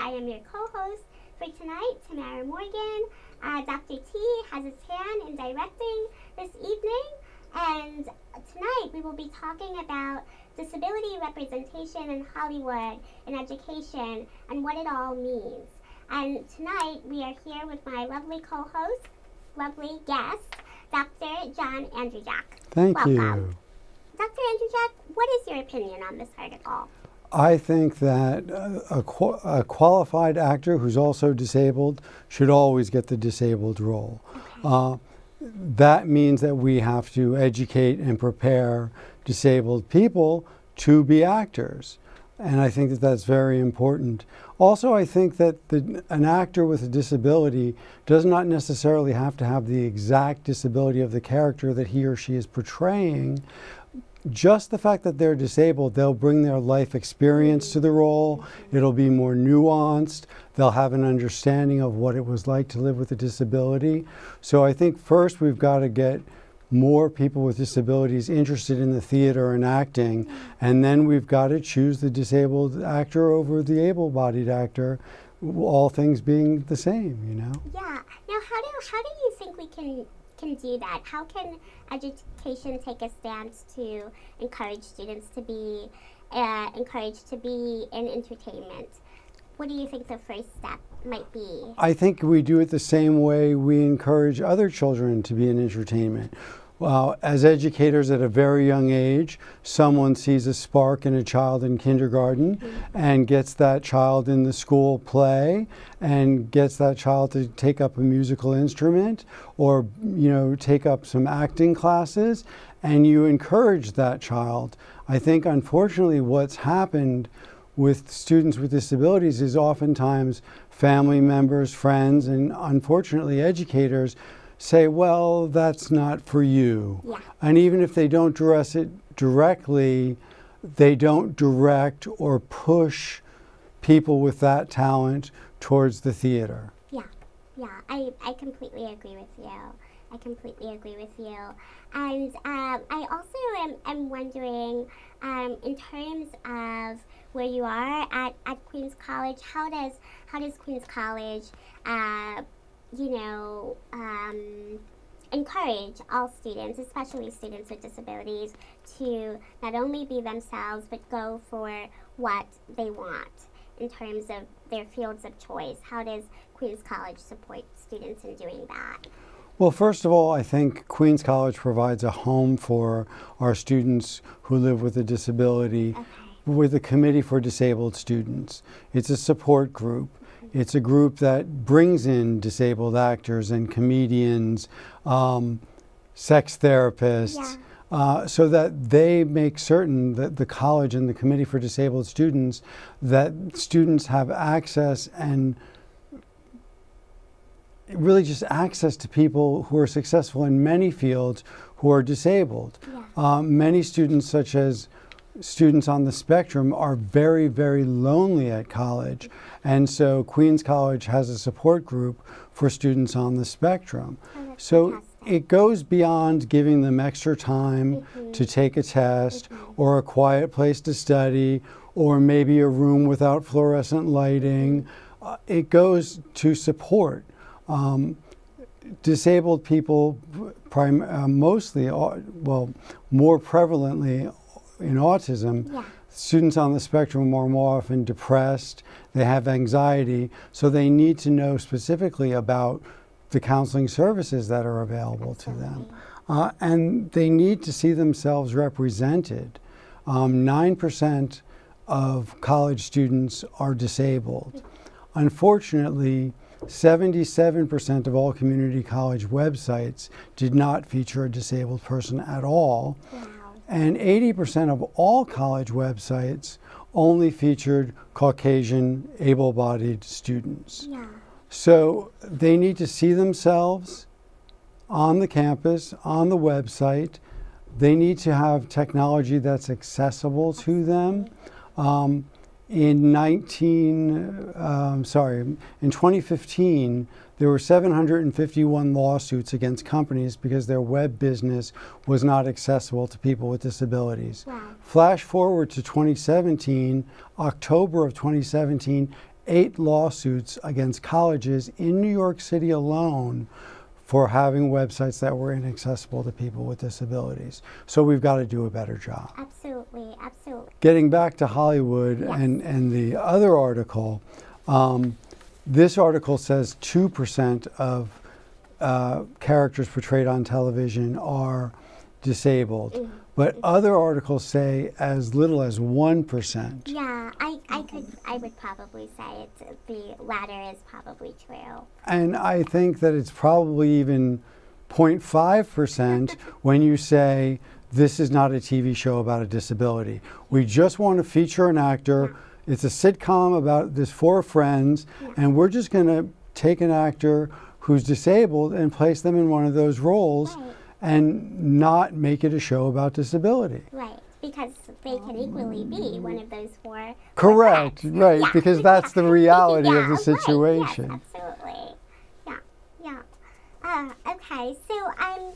I am your co-host for tonight, Tamara Morgan. Dr. T has his hand in directing this evening, and tonight we will be talking about disability representation in Hollywood, in education, and what it all means. And tonight we are here with my lovely co-host, lovely guest, Dr. John Andrejack. Thank Welcome. you. Dr. Andrejack, what is your opinion on this article? I think that a qualified actor who's also disabled should always get the disabled role. Okay. That means that we have to educate and prepare disabled people to be actors. And I think that that's very important. Also, I think that an actor with a disability does not necessarily have to have the exact disability of the character that he or she is portraying. Just the fact that they're disabled, they'll bring their life experience to the role. It'll be more nuanced. They'll have an understanding of what it was like to live with a disability. So I think first we've got to get more people with disabilities interested in the theater and acting, and then we've got to choose the disabled actor over the able-bodied actor, all things being the same, you know? Yeah. Now, how do you think we can do that? How can education take a stance to encourage students to be encouraged to be in entertainment? What do you think the first step might be? I think we do it the same way we encourage other children to be in entertainment. As educators at a very young age, someone sees a spark in a child in kindergarten and gets that child in the school play and gets that child to take up a musical instrument or, take up some acting classes, and you encourage that child. I think, unfortunately, what's happened with students with disabilities is oftentimes family members, friends, and unfortunately educators say, well, that's not for you. Yeah. And even if they don't address it directly, they don't direct or push people with that talent towards the theater. Yeah, I completely agree with you. I completely agree with you. And I also am wondering, in terms of where you are at Queens College, how does Queens College encourage all students, especially students with disabilities, to not only be themselves, but go for what they want in terms of their fields of choice? How does Queens College support students in doing that? Well, first of all, I think Queens College provides a home for our students who live with a disability with a Committee for Disabled Students. It's a support group. It's a group that brings in disabled actors and comedians, sex therapists, so that they make certain that the college and the Committee for Disabled Students, that students have access and really just access to people who are successful in many fields who are disabled. Yeah. Many students, such as students on the spectrum, are very, very lonely at college. And so Queens College has a support group for students on the spectrum. So fantastic. It goes beyond giving them extra time to take a test or a quiet place to study or maybe a room without fluorescent lighting. It goes to support. Disabled people, mostly, more prevalently in autism, students on the spectrum are more often depressed, they have anxiety, so they need to know specifically about the counseling services that are available to them. And they need to see themselves represented. 9% of college students are disabled. Unfortunately, 77% of all community college websites did not feature a disabled person at all. Wow. And 80% of all college websites only featured Caucasian, able-bodied students. Yeah. So they need to see themselves on the campus, on the website. They need to have technology that's accessible to them. In 2015, there were 751 lawsuits against companies because their web business was not accessible to people with disabilities. Wow. Flash forward to 2017, October of 2017, 8 lawsuits against colleges in New York City alone for having websites that were inaccessible to people with disabilities. So we've got to do a better job. Absolutely, absolutely. Getting back to Hollywood and the other article, this article says 2% of characters portrayed on television are disabled. Mm-hmm. But other articles say as little as 1%. Yeah, I would probably say the latter is probably true. And I think that it's probably even 0.5% when you say this is not a TV show about a disability. We just want to feature an actor. Yeah. It's a sitcom about this 4 friends, and we're just going to take an actor who's disabled and place them in one of those roles. Right. And not make it a show about disability. Right, because they can equally be one of those 4. Correct, right, yeah. Because that's the reality of the situation. Right. Yes, absolutely. Yeah. Okay, so I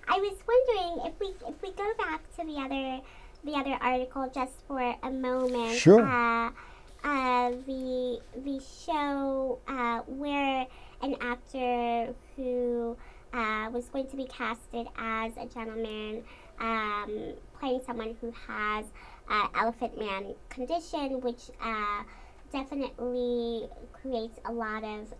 was wondering if we go back to the other article just for a moment. Sure. The show where an actor who was going to be casted as a gentleman playing someone who has elephant man condition, which definitely creates a lot of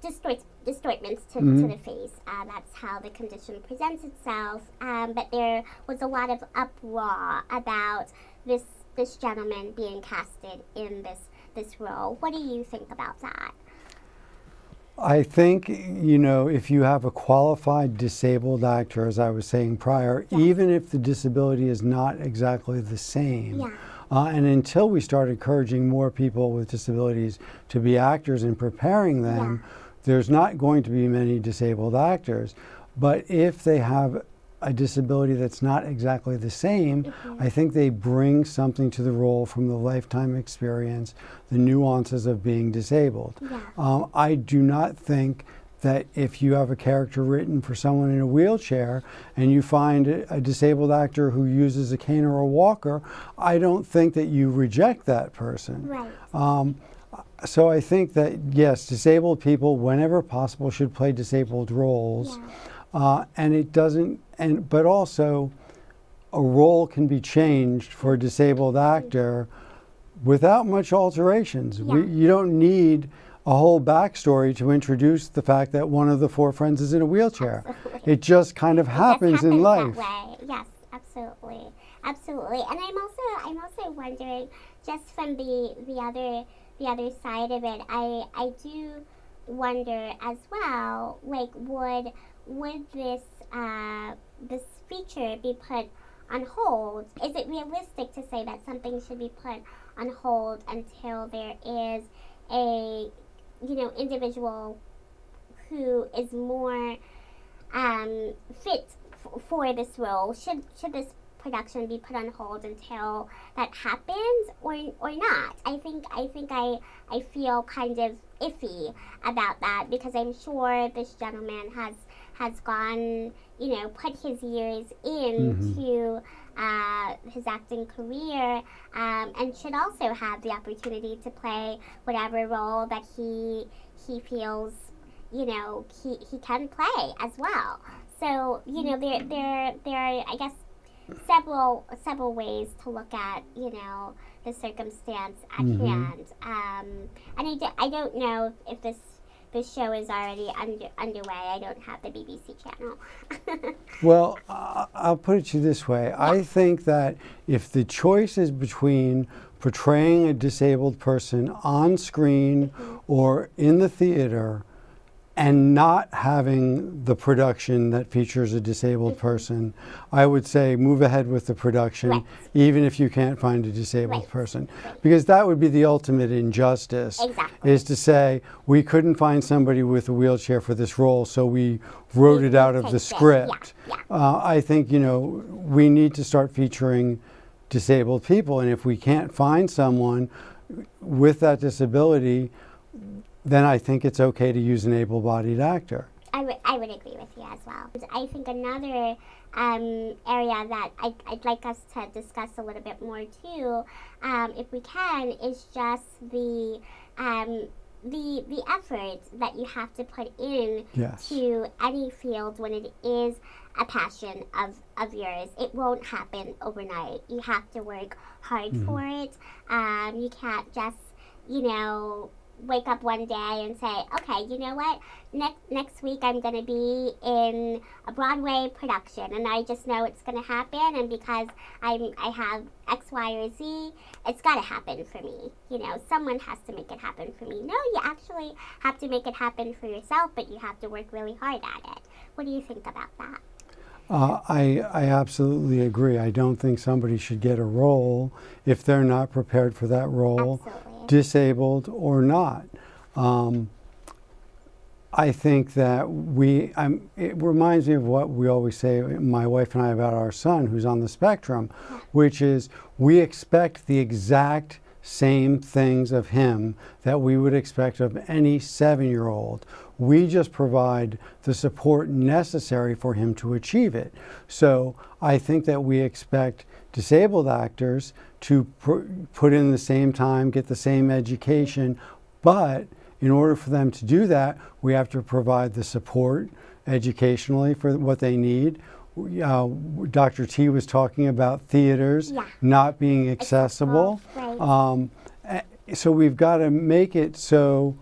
distortments to the face. That's how the condition presents itself. But there was a lot of uproar about this gentleman being casted in this role. What do you think about that? I think, if you have a qualified disabled actor, as I was saying prior, even if the disability is not exactly the same, and until we start encouraging more people with disabilities to be actors and preparing them, there's not going to be many disabled actors. But if they have a disability that's not exactly the same, I think they bring something to the role from the lifetime experience, the nuances of being disabled. I do not think that if you have a character written for someone in a wheelchair and you find a disabled actor who uses a cane or a walker, I don't think that you reject that person. Right. So I think that, yes, disabled people, whenever possible, should play disabled roles. And it doesn't, but also a role can be changed for a disabled actor without much alterations. You don't need a whole backstory to introduce the fact that one of the 4 friends is in a wheelchair. Absolutely. It just kind of happens in life. That way. Yes, absolutely. And I'm also wondering, just from the other side of it, I do wonder as well, like would this feature be put on hold? Is it realistic to say that something should be put on hold until there is a individual who is more fit for this role? Should this production be put on hold until that happens, or not? I think I feel kind of iffy about that, because I'm sure this gentleman has gone, put his years into his acting career, and should also have the opportunity to play whatever role that he feels, he can play as well. So, there are, I guess, several ways to look at, the circumstance at hand. And I don't know if this show is already underway. I don't have the BBC channel. Well, I'll put it to you this way. I think that if the choice is between portraying a disabled person on screen or in the theater and not having the production that features a disabled person, I would say move ahead with the production, even if you can't find a disabled person. Because that would be the ultimate injustice, is to say, we couldn't find somebody with a wheelchair for this role, so we wrote it out of the script. I think, we need to start featuring disabled people, and if we can't find someone with that disability, then I think it's okay to use an able-bodied actor. I would agree with you as well. I think another area that I'd like us to discuss a little bit more too, if we can, is just the effort that you have to put in Yes. to any field when it is a passion of yours. It won't happen overnight. You have to work hard for it. You can't just, wake up one day and say, okay, you know what, next week I'm going to be in a Broadway production, and I just know it's going to happen, and because I have X, Y, or Z, it's got to happen for me. Someone has to make it happen for me. No, you actually have to make it happen for yourself, but you have to work really hard at it. What do you think about that? I absolutely agree. I don't think somebody should get a role if they're not prepared for that role, Absolutely. disabled or not. I think that it reminds me of what we always say, my wife and I, about our son who's on the spectrum, which is we expect the exact same things of him that we would expect of any 7-year-old. We just provide the support necessary for him to achieve it. So I think that we expect disabled actors to put in the same time, get the same education, but in order for them to do that, we have to provide the support educationally for what they need. Dr. T was talking about theaters not being accessible. Right. So we've got to make it so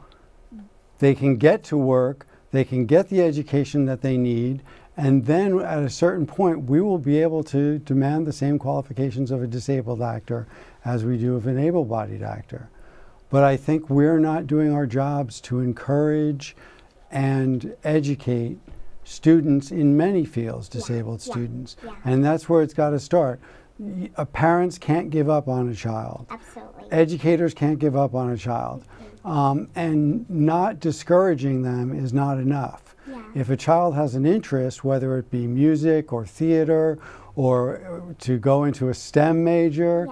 they can get to work, they can get the education that they need, and then at a certain point we will be able to demand the same qualifications of a disabled actor as we do of an able-bodied actor. But I think we're not doing our jobs to encourage and educate students in many fields, disabled students. Yeah. And that's where it's got to start. Parents can't give up on a child. Absolutely. Educators can't give up on a child. And not discouraging them is not enough. Yeah. If a child has an interest, whether it be music or theater or to go into a STEM major,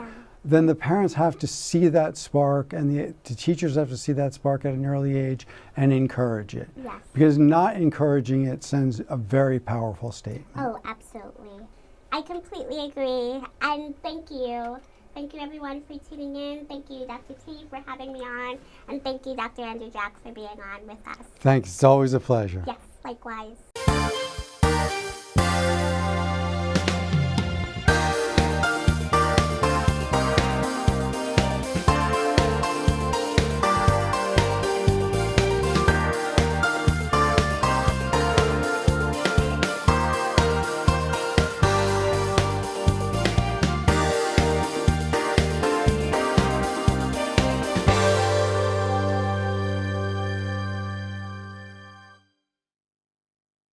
then the parents have to see that spark, and the teachers have to see that spark at an early age and encourage it. Yes. Because not encouraging it sends a very powerful statement. Oh, absolutely. I completely agree. And thank you. Thank you, everyone, for tuning in. Thank you, Dr. T, for having me on. And thank you, Dr. Andrejack, for being on with us. Thanks. It's always a pleasure. Yes, likewise.